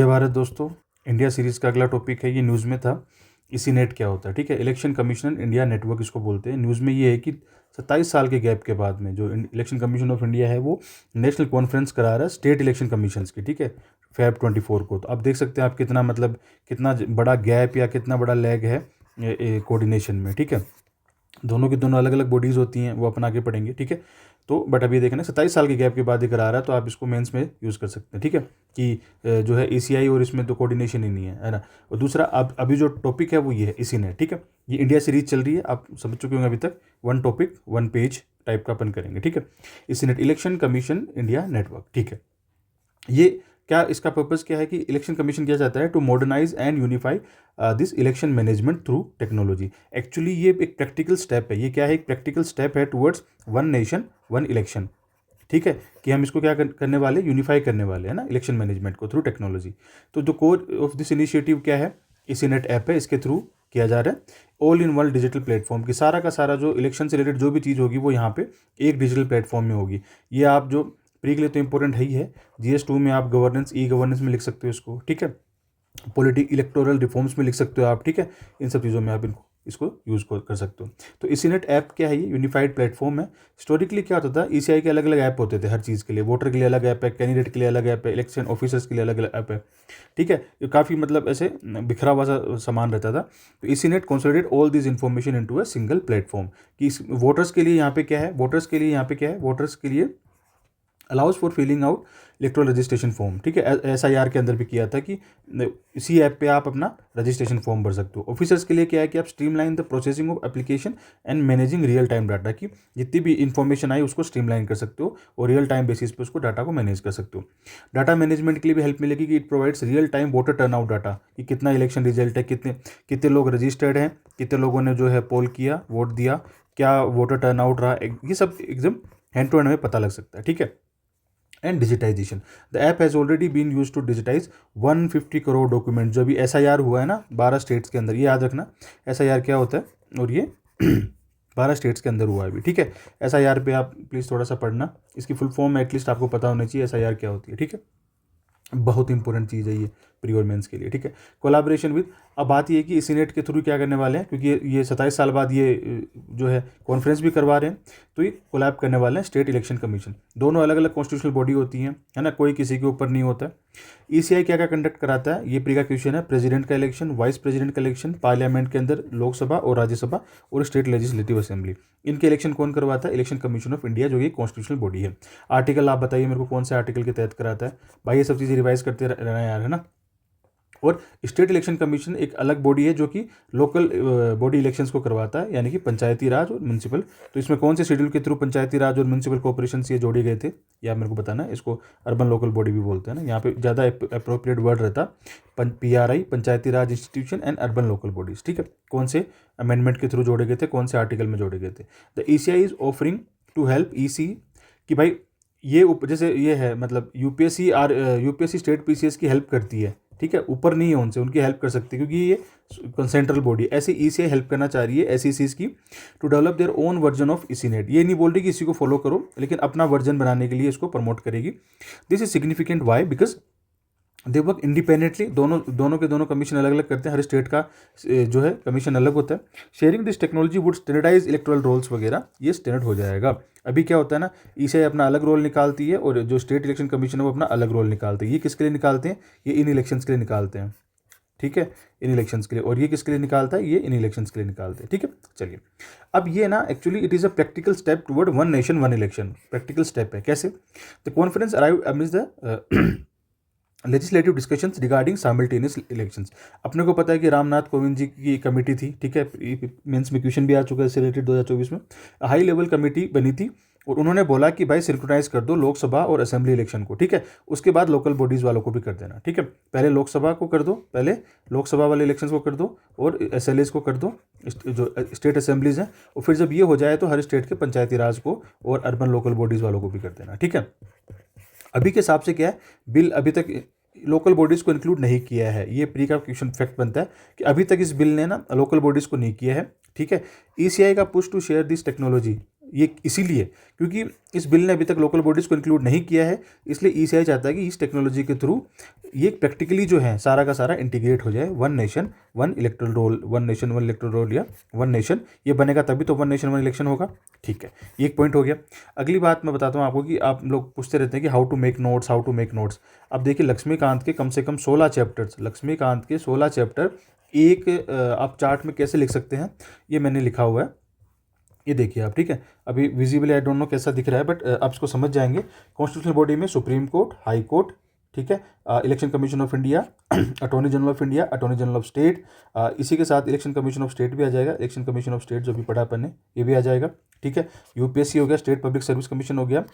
जय भारत दोस्तों। India series का अगला टॉपिक है, ये न्यूज़ में था, इसी नेट क्या होता है। ठीक है, इलेक्शन कमीशन इंडिया नेटवर्क इसको बोलते हैं। न्यूज़ में ये है कि 27 साल के गैप के बाद में जो इलेक्शन कमीशन ऑफ इंडिया है वो नेशनल कॉन्फ्रेंस करा रहा है स्टेट इलेक्शन कमीशंस की। ठीक है, Feb 24 को। तो आप देख सकते हैं आप कितना मतलब कितना बड़ा गैप या कितना बड़ा लैग है कोऑर्डिनेशन में। ठीक है, दोनों की दोनों अलग अलग बॉडीज़ होती हैं, वो अपन आगे पढ़ेंगे। ठीक है, तो बट अभी देखना 27 साल के गैप के बाद ये करा रहा है, तो आप इसको मेंस में यूज़ कर सकते हैं। ठीक है, कि जो है ECI और इसमें तो कोऑर्डिनेशन ही नहीं है ना। और दूसरा अब अभी जो टॉपिक है वो ये है इसी ने। ठीक है, ये इंडिया सीरीज चल रही है, आप समझ चुके होंगे अभी तक। One topic one page type का अपन करेंगे। ठीक है, इसी net election commission India network. ठीक है, ये क्या इसका पर्पज़ क्या है कि इलेक्शन कमीशन किया जाता है to modernise and unify this election management through technology. Actually ये एक प्रैक्टिकल स्टेप है। ये क्या है, एक प्रैक्टिकल स्टेप है towards one nation one election. ठीक है, कि हम इसको क्या करने वाले, यूनिफाई करने वाले हैं ना इलेक्शन मैनेजमेंट को थ्रू टेक्नोलॉजी। तो जो कोर ऑफ दिस इनिशिएटिव क्या है, इसी नेट ऐप है, इसके थ्रू किया जा रहा है। All in one digital platform की सारा का सारा जो इलेक्शन से रिलेटेड जो भी चीज़ होगी वो यहाँ पे एक डिजिटल प्लेटफॉर्म में होगी। ये आप जो प्री के लिए तो इंपॉर्टेंट है ही है। GS2 में आप गवर्नेंस ई गवर्नेंस में लिख सकते हो इसको। ठीक है, इलेक्टोरल रिफॉर्म्स में लिख सकते हो आप। ठीक है, इन सब चीज़ों में आप इसको यूज़ कर सकते हो। तो इसी नेट ऐप क्या है, ये यूनिफाइड प्लेटफॉर्म है। हिस्टोरिकली क्या होता था, ECI के अलग अलग ऐप होते थे हर चीज़ के लिए। वोटर के लिए अलग ऐप है, कैंडिडेट के लिए अलग ऐप है, इलेक्शन ऑफिसर्स के लिए अलग अलग ऐप है। ठीक है, ये काफ़ी मतलब ऐसे बिखरा हुआ सा सामान रहता था। तो इसी net consolidate all this information into a single platform. कि वोटर्स के लिए यहाँ पे क्या है, वोटर्स के लिए यहाँ पे क्या है, वोटर्स के लिए allows for filling out electoral registration form. ठीक है, SIR के अंदर भी किया था कि इसी ऐप पे आप अपना रजिस्ट्रेशन फॉर्म भर सकते हो। ऑफिसर्स के लिए क्या है कि आप streamline the processing of application and managing real time data, की जितनी भी इंफॉर्मेशन आई उसको स्ट्रीमलाइन कर सकते हो और रियल टाइम बेसिस पे उसको डाटा को मैनेज कर सकते हो। डाटा मैनेजमेंट के लिए भी हेल्प मिलेगी कि it provides real time voter turnout data, कि कितना इलेक्शन रिजल्ट है, कितने कितने लोग रजिस्टर्ड हैं, कितने लोगों ने जो है पोल किया, वोट दिया, क्या वोटर टर्नआउट रहा, ये सब एकदम हैंड टू हैंड में पता लग सकता है। ठीक है, and digitisation. The app has already been use to digitise 150 crore document. जो अभी SIR हुआ है ना 12 स्टेट्स के अंदर, ये याद रखना SIR क्या होता है, और ये 12 स्टेट्स के अंदर हुआ है अभी। ठीक है, SIR पे आप प्लीज़ थोड़ा सा पढ़ना, इसकी फुल फॉर्म एटलीस्ट आपको पता होना चाहिए SIR क्या होती है। ठीक है, बहुत इंपॉर्टेंट चीज़ है ये प्री और मेंस के लिए। ठीक है, कोलैबोरेशन विद, अब बात ये है कि इसी नेट के थ्रू क्या करने वाले हैं, क्योंकि ये 27 साल बाद ये जो है कॉन्फ्रेंस भी करवा रहे हैं, तो ये कोलैब करने वाले हैं स्टेट इलेक्शन कमीशन। दोनों अलग अलग कॉन्स्टिट्यूशनल बॉडी होती हैं, है ना, कोई किसी के ऊपर नहीं होता है। ECI क्या क्या कंडक्ट कराता है, ये प्री का क्वेश्चन है। प्रेसिडेंट का इलेक्शन, वाइस प्रेसिडेंट का इलेक्शन, पार्लियामेंट के अंदर लोकसभा और राज्यसभा और स्टेट लेजिस्लेटिव असेंबली, इनके इलेक्शन कौन करवाता है, इलेक्शन कमीशन ऑफ इंडिया, जो ये कॉन्स्टिट्यूशनल बॉडी है। आर्टिकल आप बताइए मेरे को कौन से आर्टिकल के तहत कराता है भाई, ये सब चीज़ें रिवाइज करते रहना यार, है ना। और स्टेट इलेक्शन कमीशन एक अलग बॉडी है जो कि लोकल बॉडी इलेक्शंस को करवाता है, यानी कि पंचायती राज और म्यूनसिपल। तो इसमें कौन से शेड्यूल के थ्रू पंचायती राज और म्यूनसिपल कॉर्पोरेशन ये जोड़े गए थे, या मेरे को बताना है। इसको अर्बन लोकल बॉडी भी बोलते हैं ना, यहाँ पे ज़्यादा अप्रोप्रिएट वर्ड रहता PRI, Panchayati Raj institution and urban local bodies. ठीक है, कौन से अमेंडमेंट के थ्रू जोड़े गए थे, कौन से आर्टिकल में जोड़े गए थे। The ECI is offering to help EC, कि भाई ये जैसे ये है मतलब UPSC स्टेट PCS की हेल्प करती है। ठीक है, ऊपर नहीं है उनसे, उनकी हेल्प कर सकती है, क्योंकि ये सेंट्रल बॉडी। ऐसे ECI हेल्प करना चाह रही है SECs की to develop their own version of ECNET। ये नहीं बोल रही कि इसी को फॉलो करो, लेकिन अपना वर्जन बनाने के लिए इसको प्रमोट करेगी। This is significant why, because they work independently. दोनों के दोनों कमीशन अलग अलग करते हैं, हर स्टेट का जो है कमीशन अलग होता है। Sharing this technology would standardise electoral rolls वगैरह, ये स्टैंडर्ड हो जाएगा। अभी क्या होता है ना, ECI अपना अलग रोल निकालती है और जो स्टेट इलेक्शन कमीशन है वो अपना अलग रोल निकालते हैं। ये किसके लिए निकालते हैं, ये इन इलेक्शंस के लिए निकालते हैं। ठीक है, इन इलेक्शंस के लिए। और ये किसके लिए निकालता है, ये इन इलेक्शंस के लिए निकालते हैं। ठीक है, चलिए अब ये ना actually it is a practical step toward one nation one election. Practical step है, कैसे। The conference arrive amidst the legislative discussions regarding simultaneous elections. अपने को पता है कि रामनाथ कोविंद जी की कमेटी थी। ठीक है, मेंस में क्वेश्चन भी आ चुका है इससे रिलेटेड 2024 में। हाई लेवल कमेटी बनी थी और उन्होंने बोला कि भाई सिंक्रोनाइज कर दो लोकसभा और असेंबली इलेक्शन को। ठीक है, उसके बाद लोकल बॉडीज़ वालों को भी कर देना। ठीक है, पहले लोकसभा को कर दो, पहले लोकसभा वाले इलेक्शन को कर दो और SLAs को कर दो, जो स्टेट असेंबलीज हैं। और फिर जब ये हो जाए तो हर स्टेट के पंचायती राज को और अर्बन लोकल बॉडीज़ वालों को भी कर देना। ठीक है, अभी के हिसाब से क्या है, बिल अभी तक लोकल बॉडीज़ को इंक्लूड नहीं किया है। ये प्री का क्वेश्चन फैक्ट बनता है कि अभी तक इस बिल ने ना लोकल बॉडीज़ को नहीं किया है। ठीक है, ECI का push to share this technology, ये इसीलिए क्योंकि इस बिल ने अभी तक लोकल बॉडीज़ को इंक्लूड नहीं किया है, इसलिए ईसीआई चाहता है कि इस टेक्नोलॉजी के थ्रू ये प्रैक्टिकली जो है सारा का सारा इंटीग्रेट हो जाए। One nation one electoral roll, one nation one electoral roll या वन नेशन, ये बनेगा तभी तो वन नेशन वन इलेक्शन होगा। ठीक है, ये एक पॉइंट हो गया। अगली बात मैं बताता हूँ आपको कि आप लोग पूछते रहते हैं कि how to make notes, how to make notes. अब देखिए लक्ष्मीकांत के कम से कम 16 चैप्टर्स, लक्ष्मीकांत के 16 चैप्टर एक आप चार्ट में कैसे लिख सकते हैं, ये मैंने लिखा हुआ है, ये देखिए आप। ठीक है, अभी विजिबली आई डोंट नो कैसा दिख रहा है, बट आप इसको समझ जाएंगे। कॉन्स्टिट्यूशनल बॉडी में सुप्रीम कोर्ट, हाई कोर्ट, ठीक है, election commission of India, attorney general of India, attorney general of state, इसी के साथ इलेक्शन कमीशन ऑफ स्टेट भी आ जाएगा। इलेक्शन कमीशन ऑफ स्टेट जो भी पढ़ा अपन ने, ये भी आ जाएगा। ठीक है, यूपीएससी हो गया, स्टेट पब्लिक सर्विस कमीशन हो गया,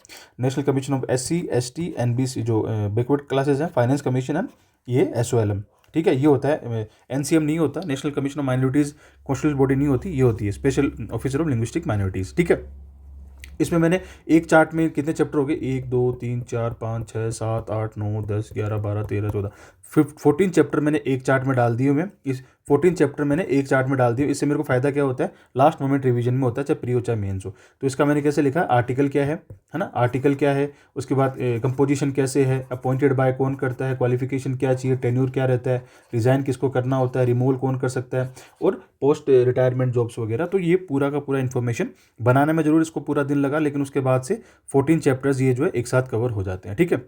national commission of SC, ST, NBC जो बैकवर्ड क्लासेज हैं, फाइनेंस कमीशन है, ये एसओएलएम। ठीक है, ये होता है, एनसीएम नहीं होता, national commission of minorities constitutional body नहीं होती, ये होती है special officer of linguistic minorities. ठीक है, इसमें मैंने एक चार्ट में कितने चैप्टर हो गए, 1 2 3 4 5 6 7 8 9 10 11 12 13 14 14 चैप्टर मैंने एक चार्ट में डाल दिए मैं। इस 14 चैप्टर मैंने एक चार्ट में डाल दिए। इससे मेरे को फ़ायदा क्या होता है, लास्ट मोमेंट रिवीजन में होता है, चाहे प्री हो चाहे मेंस हो। तो इसका मैंने कैसे लिखा, आर्टिकल क्या है ना, आर्टिकल क्या है, उसके बाद कंपोजिशन कैसे है, अपॉइंटेड बाय कौन करता है, क्वालिफिकेशन क्या चाहिए, टेन्योर क्या रहता है, रिज़ाइन किसको करना होता है, रिमूवल कौन कर सकता है, और पोस्ट रिटायरमेंट जॉब्स वगैरह। तो ये पूरा का पूरा इन्फॉर्मेशन बनाने में जरूर इसको पूरा दिन लगा, लेकिन उसके बाद से 14 चैप्टर्स ये जो है एक साथ कवर हो जाते हैं। ठीक है,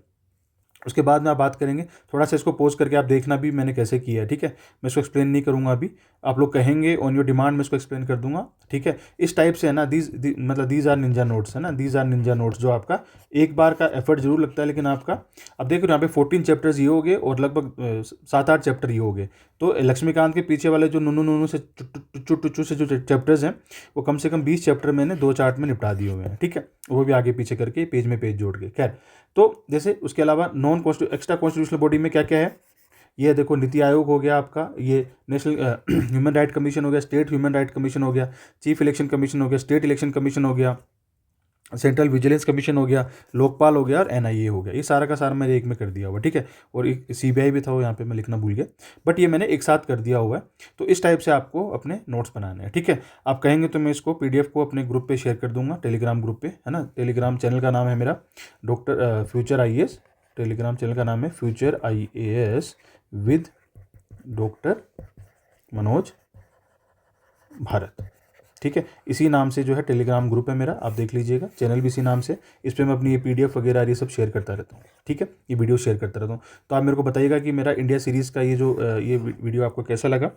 उसके बाद में आप बात करेंगे, थोड़ा सा इसको पोज करके आप देखना भी मैंने कैसे किया है। ठीक है, मैं इसको एक्सप्लेन नहीं करूंगा अभी, आप लोग कहेंगे ऑन योर डिमांड मैं इसको एक्सप्लेन कर दूंगा। ठीक है, इस टाइप से है ना, मतलब दीज आर निंजा नोट्स है ना, दीज आर निंजा नोट्स, जो आपका एक बार का एफर्ट जरूर लगता है, लेकिन आपका अब देखो यहाँ पे 14 चैप्टर्स ये हो गए और लगभग 7-8 चैप्टर ये हो गए। तो लक्ष्मीकांत के पीछे वाले जो नुनू नुनू से टुच्चू से जो चैप्टर्स हैं, वो कम से कम 20 चैप्टर मैंने 2 चार्ट में निपटा दिए हुए हैं। ठीक है, वो भी आगे पीछे करके पेज में पेज जोड़ के। खैर, तो जैसे उसके अलावा नॉन एक्स्ट्रा कॉन्स्टिट्यूशनल बॉडी में क्या क्या है, ये देखो नीति आयोग हो गया आपका, ये नेशनल ह्यूमन राइट कमीशन हो गया, स्टेट ह्यूमन राइट कमीशन हो गया, चीफ इलेक्शन कमीशन हो गया, स्टेट इलेक्शन कमीशन हो गया, सेंट्रल विजिलेंस कमीशन हो गया, लोकपाल हो गया और एनआईए हो गया। ये सारा का सारा मैंने एक में कर दिया हुआ। ठीक है, और एक सीबीआई भी था, वो यहाँ पे मैं लिखना भूल गया, बट ये मैंने एक साथ कर दिया हुआ है। तो इस टाइप से आपको अपने नोट्स बनाने हैं। ठीक है, आप कहेंगे तो मैं इसको पीडीएफ को अपने ग्रुप पे शेयर कर दूंगा, टेलीग्राम ग्रुप पे, है ना। टेलीग्राम चैनल का नाम है मेरा doctor future IAS, Telegram channel का नाम है future IAS with doctor Manoj Bharat. ठीक है, इसी नाम से जो है टेलीग्राम ग्रुप है मेरा, आप देख लीजिएगा, चैनल भी इसी नाम से। इस पर मैं अपनी ये पीडीएफ वगैरह ये सब शेयर करता रहता हूँ। ठीक है, ये वीडियो शेयर करता रहता हूँ। तो आप मेरे को बताइएगा कि मेरा इंडिया सीरीज़ का ये जो ये वीडियो आपको कैसा लगा,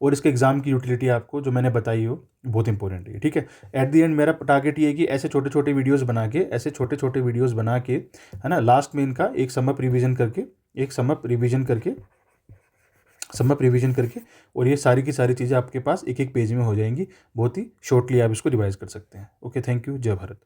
और इसके एग्जाम की यूटिलिटी आपको जो मैंने बताई हो बहुत इंपॉर्टेंट है। ठीक है, एट दी एंड मेरा टारगेट ये है कि ऐसे छोटे छोटे वीडियोज़ बना के, ऐसे छोटे छोटे वीडियोज़ बना के, है ना, लास्ट में इनका एक समअप रिविजन करके और ये सारी की सारी चीज़ें आपके पास एक एक पेज में हो जाएंगी। बहुत ही शॉर्टली आप इसको रिवाइज कर सकते हैं। ओके, थैंक यू, जय भारत।